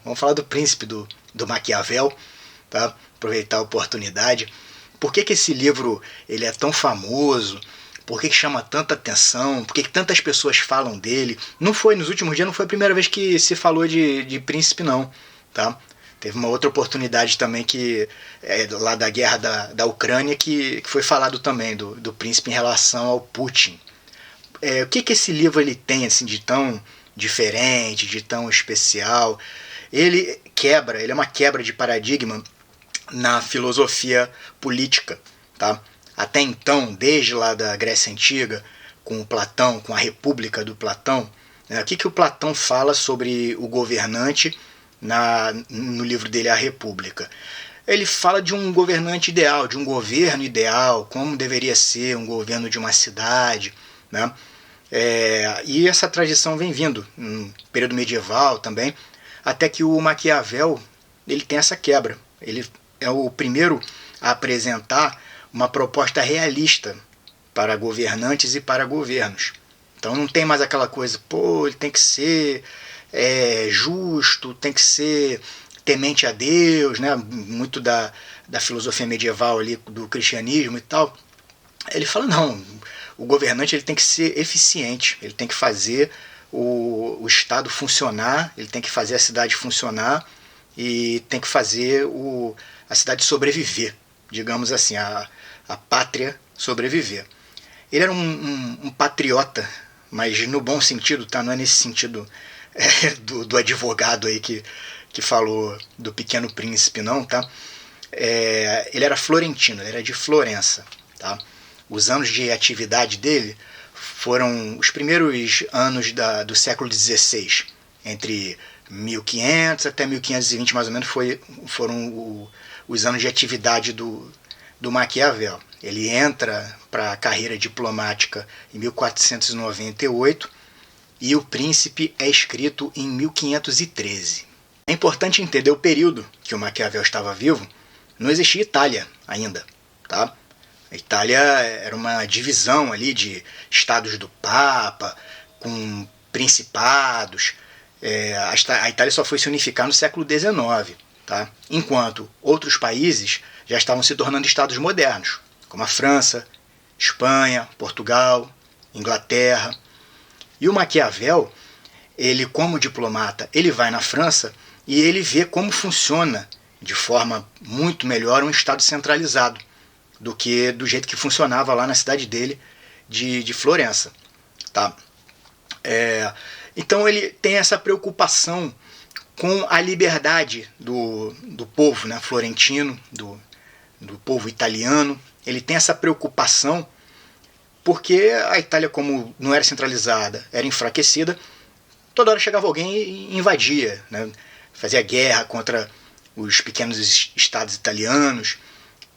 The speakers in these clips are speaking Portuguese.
Vamos falar do Príncipe do Maquiavel, tá? Aproveitar a oportunidade. Por que esse livro ele é tão famoso? Por que chama tanta atenção? Por que tantas pessoas falam dele? Nos últimos dias não foi a primeira vez que se falou de Príncipe, não, tá? Teve uma outra oportunidade também lá da guerra da Ucrânia que foi falado também do Príncipe em relação ao Putin. O que esse livro ele tem assim, de tão diferente, de tão especial? Ele é uma quebra de paradigma na filosofia política, tá? Até então, desde lá da Grécia Antiga, com o Platão, com a República do Platão, o que o Platão fala sobre o governante no livro dele A República? Ele fala de um governante ideal, de um governo ideal, como deveria ser um governo de uma cidade, né? E essa tradição vem vindo no período medieval também, até que o Maquiavel ele tem essa quebra. Ele é o primeiro a apresentar uma proposta realista para governantes e para governos. Então não tem mais aquela coisa, ele tem que ser justo, tem que ser temente a Deus, né? Muito da filosofia medieval ali, do cristianismo e tal. Ele fala, não, o governante ele tem que ser eficiente, ele tem que fazer o Estado funcionar, ele tem que fazer a cidade funcionar e tem que fazer a cidade sobreviver, digamos assim, a pátria sobreviver. Ele era um patriota, mas no bom sentido, tá? Não é nesse sentido do advogado aí que falou do Pequeno Príncipe, não, tá? Ele era florentino, ele era de Florença, tá? Os anos de atividade dele foram os primeiros anos do século XVI, entre 1500 até 1520 mais ou menos foram os anos de atividade do Maquiavel. Ele entra para a carreira diplomática em 1498 e o Príncipe é escrito em 1513. É importante entender o período que o Maquiavel estava vivo. Não existia Itália ainda, tá? A Itália era uma divisão ali de estados do Papa, com principados. A Itália só foi se unificar no século XIX, tá? Enquanto outros países já estavam se tornando estados modernos, como a França, Espanha, Portugal, Inglaterra. E o Maquiavel, ele como diplomata, ele vai na França e ele vê como funciona de forma muito melhor um estado centralizado do que do jeito que funcionava lá na cidade dele, de Florença. Tá? Então ele tem essa preocupação com a liberdade do povo, né, florentino, do povo italiano. Ele tem essa preocupação porque a Itália, como não era centralizada, era enfraquecida, toda hora chegava alguém e invadia, né, fazia guerra contra os pequenos estados italianos.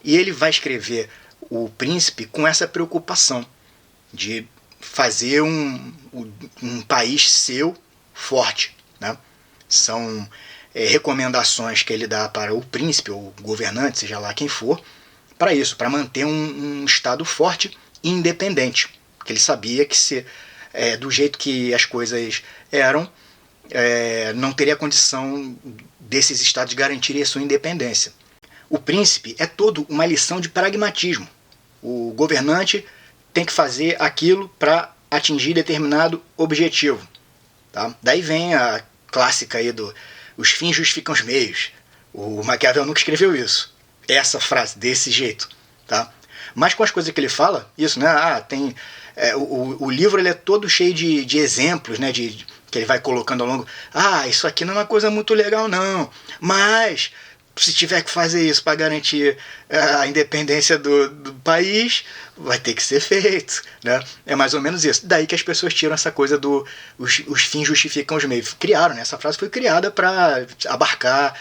E ele vai escrever O Príncipe com essa preocupação de fazer um país seu forte, né? São recomendações que ele dá para o príncipe ou o governante, seja lá quem for, para isso, para manter um Estado forte e independente. Porque ele sabia que do jeito que as coisas eram, não teria condição desses estados garantirem a sua independência. O Príncipe é todo uma lição de pragmatismo. O governante tem que fazer aquilo para atingir determinado objetivo. Tá? Daí vem a clássica aí os fins justificam os meios. O Maquiavel nunca escreveu isso. Essa frase, desse jeito. Tá? Mas com as coisas que ele fala, isso, né? O livro ele é todo cheio de exemplos, né? Que ele vai colocando ao longo. Isso aqui não é uma coisa muito legal, não. Mas se tiver que fazer isso para garantir a independência do país, vai ter que ser feito, né? É mais ou menos isso. Daí que as pessoas tiram essa coisa os fins justificam os meios. Criaram, né? Essa frase foi criada para abarcar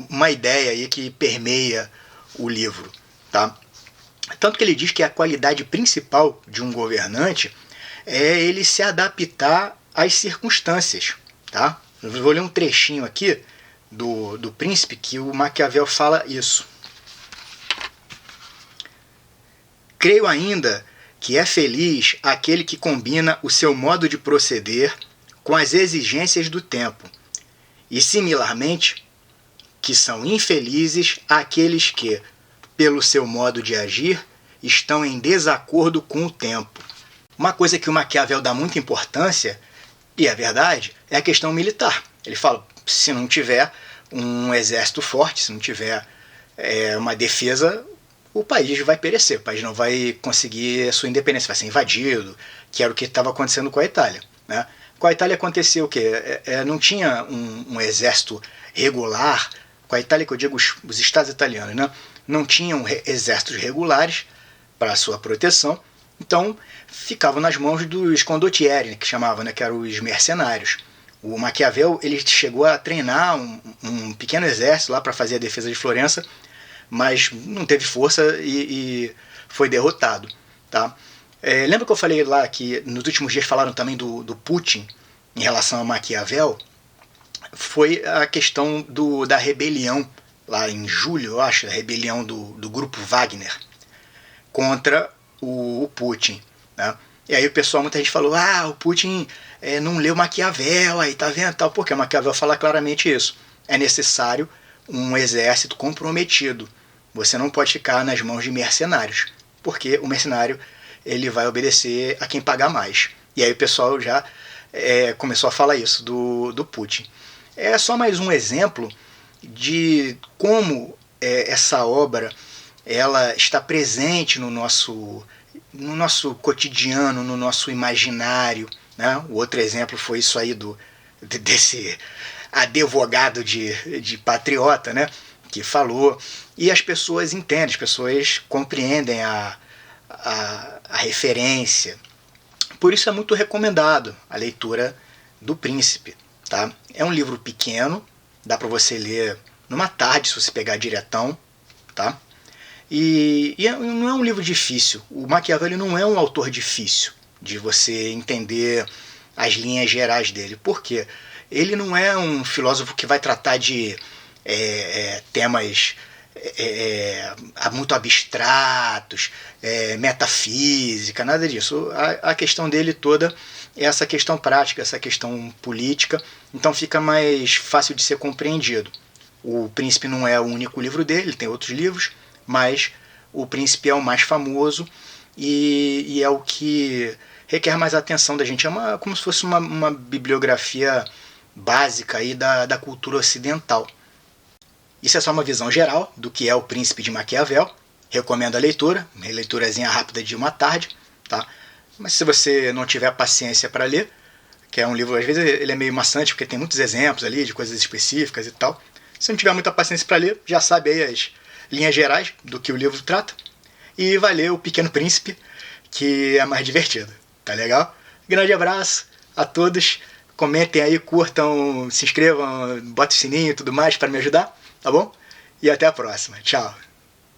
uma ideia aí que permeia o livro, tá? Tanto que ele diz que a qualidade principal de um governante é ele se adaptar às circunstâncias, tá? Eu vou ler um trechinho aqui do Príncipe que o Maquiavel fala isso. Creio ainda que é feliz aquele que combina o seu modo de proceder com as exigências do tempo E similarmente, que são infelizes aqueles que, pelo seu modo de agir, estão em desacordo com o tempo. Uma coisa que o Maquiavel dá muita importância, e é verdade, é a questão militar. Ele fala, se não tiver um exército forte, se não tiver uma defesa, o país vai perecer, o país não vai conseguir a sua independência, vai ser invadido, que era o que estava acontecendo com a Itália. Né? Com a Itália aconteceu o quê? Não tinha um exército regular. Com a Itália, que eu digo os estados italianos, né? Não tinham exércitos regulares para a sua proteção, então ficavam nas mãos dos condottieri, que chamavam, né? Que eram os mercenários. O Maquiavel ele chegou a treinar um pequeno exército lá para fazer a defesa de Florença, mas não teve força e foi derrotado. Tá? Lembra que eu falei lá que nos últimos dias falaram também do Putin em relação ao Maquiavel? Foi a questão da rebelião, lá em julho, eu acho, a rebelião do grupo Wagner contra o Putin. Né? E aí o pessoal, muita gente falou, o Putin não leu Maquiavel, aí tá vendo? Tal, porque o Maquiavel fala claramente isso. É necessário um exército comprometido. Você não pode ficar nas mãos de mercenários, porque o mercenário ele vai obedecer a quem pagar mais. E aí o pessoal já começou a falar isso do Putin. É só mais um exemplo de como essa obra ela está presente no nosso cotidiano, no nosso imaginário. Né? O outro exemplo foi isso aí desse advogado de patriota, né? Que falou. E as pessoas entendem, as pessoas compreendem a referência. Por isso é muito recomendado a leitura do Príncipe. Tá? É um livro pequeno, dá para você ler numa tarde se você pegar diretão. Tá? E não é um livro difícil. O Maquiavel ele não é um autor difícil de você entender as linhas gerais dele. Por quê? Ele não é um filósofo que vai tratar de temas muito abstratos, metafísica, nada disso. A questão dele toda é essa questão prática, essa questão política, então fica mais fácil de ser compreendido. O Príncipe não é o único livro dele, ele tem outros livros, mas o Príncipe é o mais famoso e é o que requer mais atenção da gente. É como se fosse uma bibliografia básica aí da cultura ocidental. Isso é só uma visão geral do que é o Príncipe de Maquiavel. Recomendo a leitura, uma leiturazinha rápida de uma tarde. Tá? Mas se você não tiver paciência para ler, que é um livro, às vezes ele é meio maçante, porque tem muitos exemplos ali de coisas específicas e tal. Se não tiver muita paciência para ler, já sabe aí as linhas gerais do que o livro trata. E vai ler O Pequeno Príncipe, que é mais divertido. Tá legal? Grande abraço a todos. Comentem aí, curtam, se inscrevam, botem o sininho e tudo mais para me ajudar. Tá bom? E até a próxima. Tchau.